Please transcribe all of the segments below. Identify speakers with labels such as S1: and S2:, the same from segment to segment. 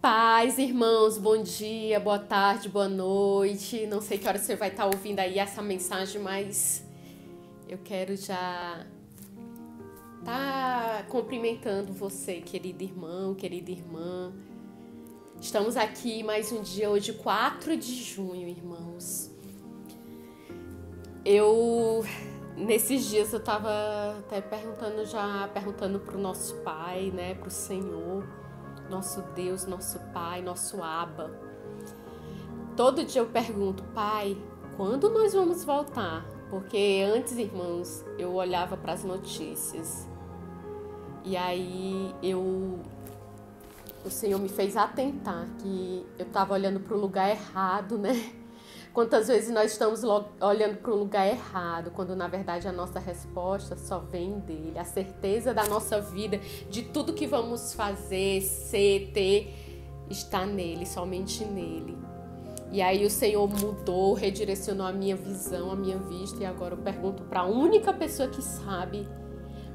S1: Paz, irmãos, bom dia, boa tarde, boa noite. Não sei que hora você vai estar ouvindo aí essa mensagem, mas eu quero já estar cumprimentando você, querido irmão, querida irmã. Estamos aqui mais um dia, hoje 4 de junho, irmãos. Nesses dias eu estava até perguntando para o nosso Pai, né, para o Senhor, nosso Deus, nosso Pai, nosso Abba. Todo dia eu pergunto, Pai, quando nós vamos voltar? Porque antes, irmãos, eu olhava para as notícias e aí o Senhor me fez atentar que eu estava olhando para o lugar errado, né? Quantas vezes nós estamos olhando para o lugar errado, quando na verdade a nossa resposta só vem dele. A certeza da nossa vida, de tudo que vamos fazer, ser, ter, está nele, somente nele. E aí o Senhor mudou, redirecionou a minha visão, a minha vista, e agora eu pergunto para a única pessoa que sabe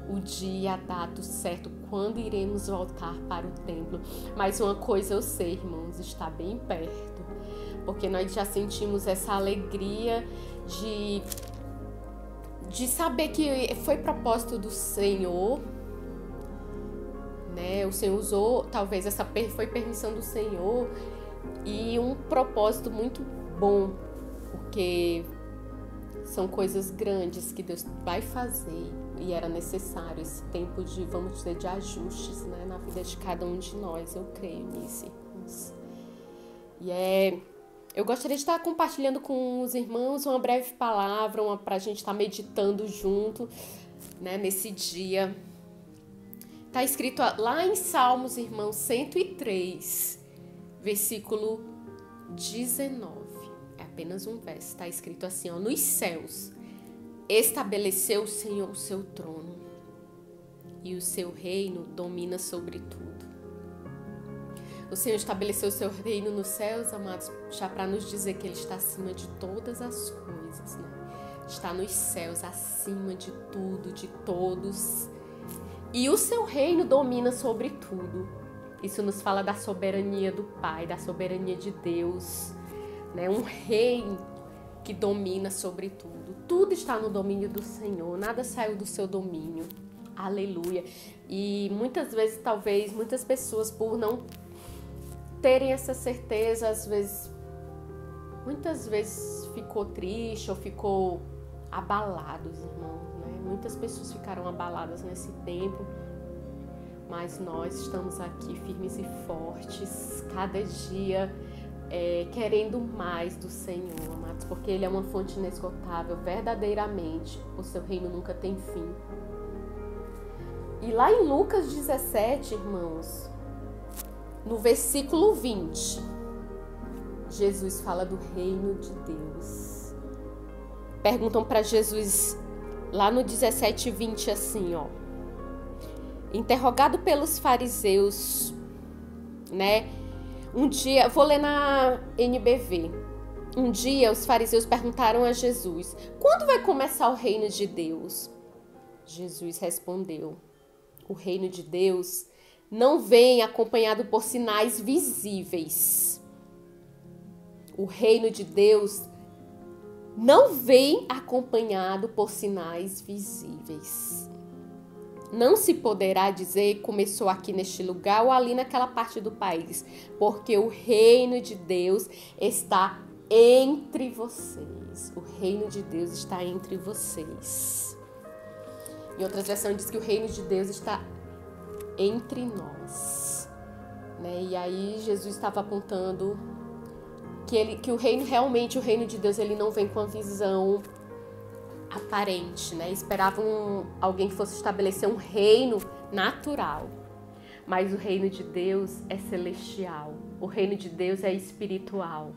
S1: o dia, a data, o certo, quando iremos voltar para o templo. Mas uma coisa eu sei, irmãos, está bem perto. Porque nós já sentimos essa alegria de saber que foi propósito do Senhor, né? O Senhor usou, talvez foi permissão do Senhor e um propósito muito bom, porque são coisas grandes que Deus vai fazer e era necessário esse tempo de, vamos dizer, de ajustes, né, na vida de cada um de nós. Eu creio nisso, irmãos. Eu gostaria de estar compartilhando com os irmãos uma breve palavra, para a gente estar meditando junto, né, nesse dia. Está escrito lá em Salmos, irmãos, 103, versículo 19. É apenas um verso. Está escrito assim, ó: nos céus estabeleceu o Senhor o seu trono e o seu reino domina sobre tudo. O Senhor estabeleceu o seu reino nos céus, amados, já para nos dizer que Ele está acima de todas as coisas, né? Está nos céus, acima de tudo, de todos. E o seu reino domina sobre tudo. Isso nos fala da soberania do Pai, da soberania de Deus, né? Um reino que domina sobre tudo. Tudo está no domínio do Senhor, nada saiu do seu domínio. Aleluia. E muitas vezes, talvez, muitas pessoas, por não terem essa certeza, muitas vezes ficou triste ou ficou abalados, irmãos, né? Muitas pessoas ficaram abaladas nesse tempo, mas nós estamos aqui firmes e fortes, cada dia querendo mais do Senhor, amados, porque Ele é uma fonte inesgotável, verdadeiramente, o seu reino nunca tem fim. E lá em Lucas 17, irmãos, no versículo 20, Jesus fala do reino de Deus. Perguntam para Jesus, lá no 17:20, assim, ó: interrogado pelos fariseus, né? Um dia, vou ler na NBV. Um dia os fariseus perguntaram a Jesus: quando vai começar o reino de Deus? Jesus respondeu: o reino de Deus não vem acompanhado por sinais visíveis. O reino de Deus não vem acompanhado por sinais visíveis. Não se poderá dizer começou aqui neste lugar ou ali naquela parte do país, porque o reino de Deus está entre vocês. O reino de Deus está entre vocês. Em outras versões diz que o reino de Deus está entre nós, né? E aí Jesus estava apontando que o reino, realmente o reino de Deus, ele não vem com a visão aparente, né? Esperavam alguém que fosse estabelecer um reino natural, mas o reino de Deus é celestial, o reino de Deus é espiritual.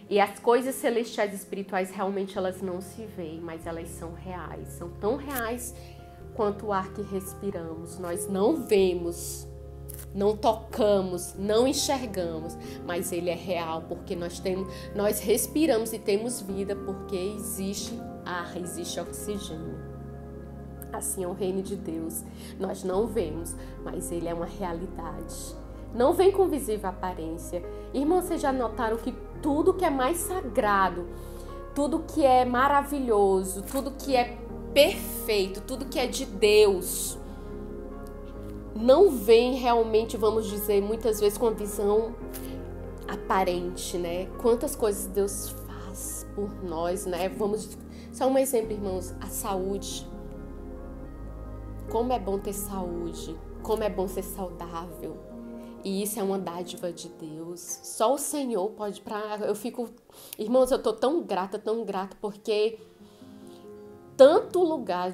S1: E as coisas celestiais e espirituais realmente elas não se veem, mas elas são reais, são tão reais quanto o ar que respiramos. Nós não vemos, não tocamos, não enxergamos, mas ele é real, porque nós respiramos e temos vida, porque existe ar, existe oxigênio. Assim é o reino de Deus. Nós não vemos, mas ele é uma realidade. Não vem com visível aparência. Irmãos, vocês já notaram que tudo que é mais sagrado, tudo que é maravilhoso, tudo que é perfeito, tudo que é de Deus, não vem realmente, vamos dizer, muitas vezes com a visão aparente, né? Quantas coisas Deus faz por nós, né? Só um exemplo, irmãos, a saúde. Como é bom ter saúde, como é bom ser saudável. E isso é uma dádiva de Deus. Só o Senhor pode Irmãos, eu tô tão grata, porque tanto lugar,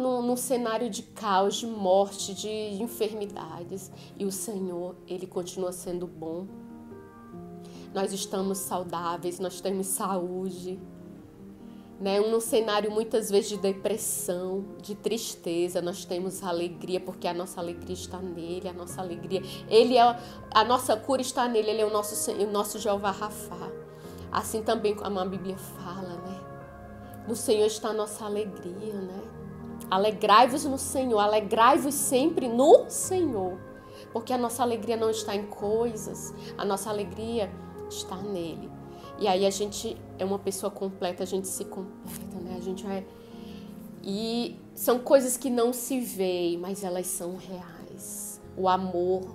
S1: num cenário de caos, de morte, de enfermidades, e o Senhor, Ele continua sendo bom. Nós estamos saudáveis, nós temos saúde, né? Num cenário muitas vezes de depressão, de tristeza, nós temos alegria, porque a nossa alegria está nele, a nossa alegria, a nossa cura está nele, ele é o nosso Jeová Rafá. Assim também como a Bíblia fala, né? No Senhor está a nossa alegria, né? Alegrai-vos no Senhor, alegrai-vos sempre no Senhor, porque a nossa alegria não está em coisas, a nossa alegria está nele. E aí a gente é uma pessoa completa, a gente se completa, né? E são coisas que não se veem, mas elas são reais. O amor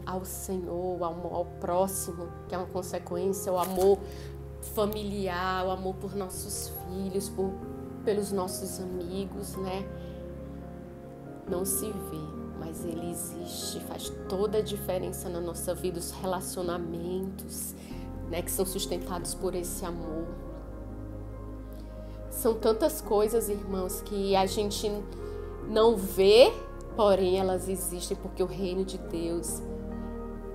S1: ao Senhor, o amor ao próximo, que é uma consequência, o amor familiar, o amor por nossos filhos, pelos nossos amigos, né? Não se vê, mas ele existe, faz toda a diferença na nossa vida, os relacionamentos, né, que são sustentados por esse amor. São tantas coisas, irmãos, que a gente não vê, porém elas existem, porque o reino de Deus,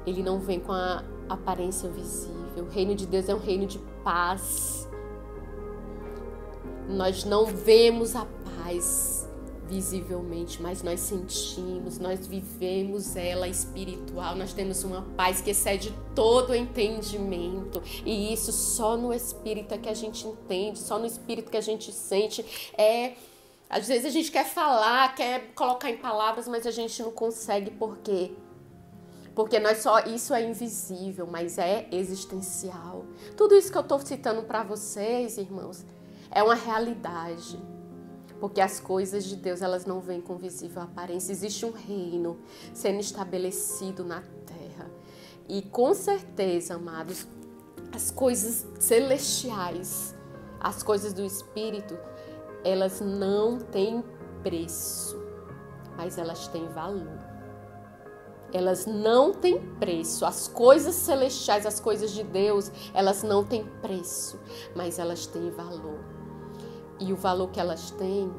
S1: ele não vem com a aparência visível. O reino de Deus é um reino de paz. Nós não vemos a paz visivelmente, mas nós sentimos, nós vivemos ela espiritual, nós temos uma paz que excede todo o entendimento, e isso só no Espírito é que a gente entende, só no Espírito que a gente sente. Às vezes a gente quer falar, quer colocar em palavras, mas a gente não consegue. Por quê? Porque isso é invisível, mas é existencial. Tudo isso que eu estou citando para vocês, irmãos, é uma realidade. Porque as coisas de Deus, elas não vêm com visível aparência. Existe um reino sendo estabelecido na terra. E com certeza, amados, as coisas celestiais, as coisas do Espírito, elas não têm preço, mas elas têm valor. Elas não têm preço. As coisas celestiais, as coisas de Deus, elas não têm preço, mas elas têm valor. E o valor que elas têm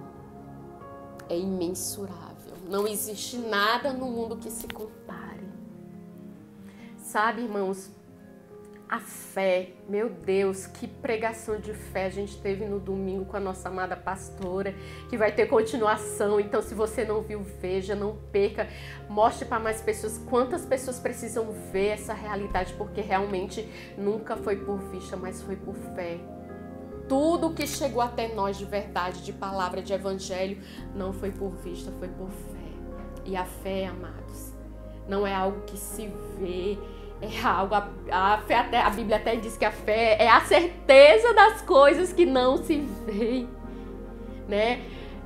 S1: é imensurável. Não existe nada no mundo que se compare. Sabe, irmãos, a fé, meu Deus, que pregação de fé a gente teve no domingo com a nossa amada pastora, que vai ter continuação. Então, se você não viu, veja, não perca, mostre para mais pessoas. Quantas pessoas precisam ver essa realidade, porque realmente nunca foi por vista, mas foi por fé. Tudo que chegou até nós de verdade, de palavra, de evangelho, não foi por vista, foi por fé. E a fé, amados, não é algo que se vê, é algo, a Bíblia até diz que a fé é a certeza das coisas que não se veem, né?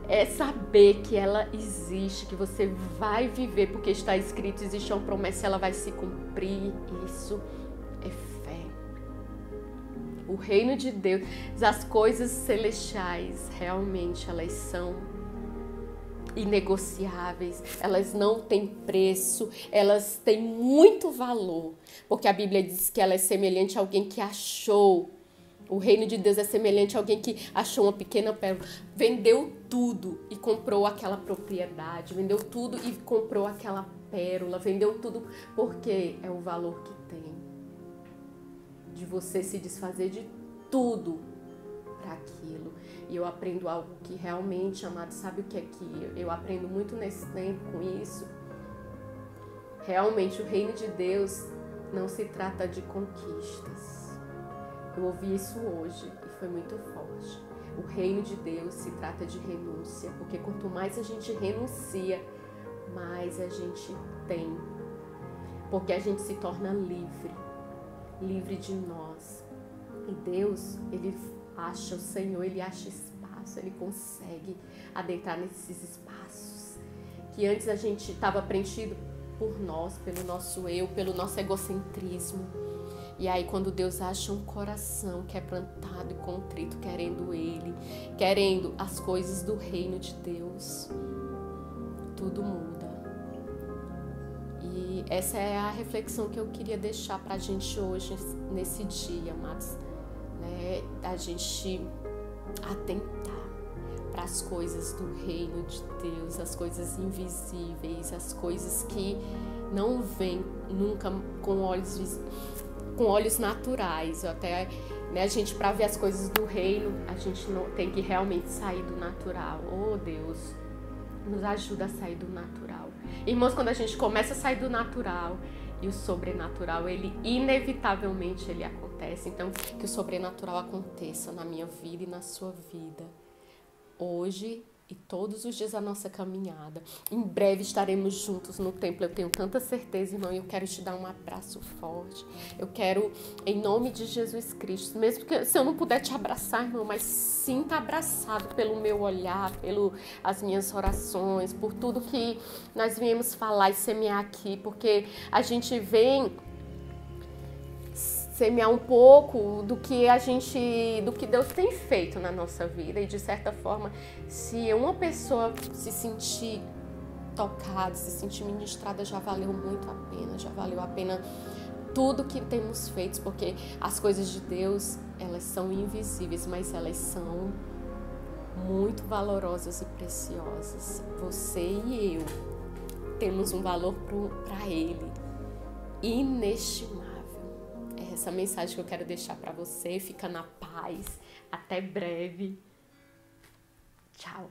S1: É saber que ela existe, que você vai viver, porque está escrito, existe uma promessa, ela vai se cumprir. Isso é fé. O reino de Deus, as coisas celestiais, realmente elas são inegociáveis, elas não têm preço, elas têm muito valor, porque a Bíblia diz que ela é semelhante a alguém que achou. O reino de Deus é semelhante a alguém que achou uma pequena pérola, vendeu tudo e comprou aquela propriedade, vendeu tudo e comprou aquela pérola, vendeu tudo porque é o valor que tem. De você se desfazer de tudo para aquilo. E eu aprendo algo que realmente, amado, sabe o que é que eu aprendo muito nesse tempo com isso? Realmente o reino de Deus não se trata de conquistas. Eu ouvi isso hoje e foi muito forte. O reino de Deus se trata de renúncia, porque quanto mais a gente renuncia, mais a gente tem porque a gente se torna livre de nós. E Deus, Ele acha, o Senhor, Ele acha espaço, Ele consegue adentrar nesses espaços que antes a gente estava preenchido por nós, pelo nosso eu, pelo nosso egocentrismo. E aí quando Deus acha um coração quebrantado e contrito, querendo Ele, querendo as coisas do reino de Deus, tudo muda. E essa é a reflexão que eu queria deixar pra gente hoje, nesse dia, amados, né? A gente atentar para as coisas do reino de Deus, as coisas invisíveis, as coisas que não vêm nunca com olhos naturais. Até, né, a gente, para ver as coisas do reino, a gente não tem que realmente sair do natural. Oh, Deus, nos ajuda a sair do natural. Irmãos, quando a gente começa a sair do natural e o sobrenatural, ele inevitavelmente ele acontece. Então, que o sobrenatural aconteça na minha vida e na sua vida, hoje e todos os dias da nossa caminhada. Em breve estaremos juntos no templo, eu tenho tanta certeza, irmão, e eu quero te dar um abraço forte. Eu quero, em nome de Jesus Cristo, mesmo que se eu não puder te abraçar, irmão, mas sinta abraçado pelo meu olhar, pelas minhas orações, por tudo que nós viemos falar e semear aqui, porque a gente vem semear um pouco do que Deus tem feito na nossa vida. E de certa forma, se uma pessoa se sentir tocada, se sentir ministrada, já valeu muito a pena, já valeu a pena tudo que temos feito, porque as coisas de Deus, elas são invisíveis, mas elas são muito valorosas e preciosas. Você e eu temos um valor para Ele inestimável. É essa mensagem que eu quero deixar para você. Fica na paz. Até breve. Tchau.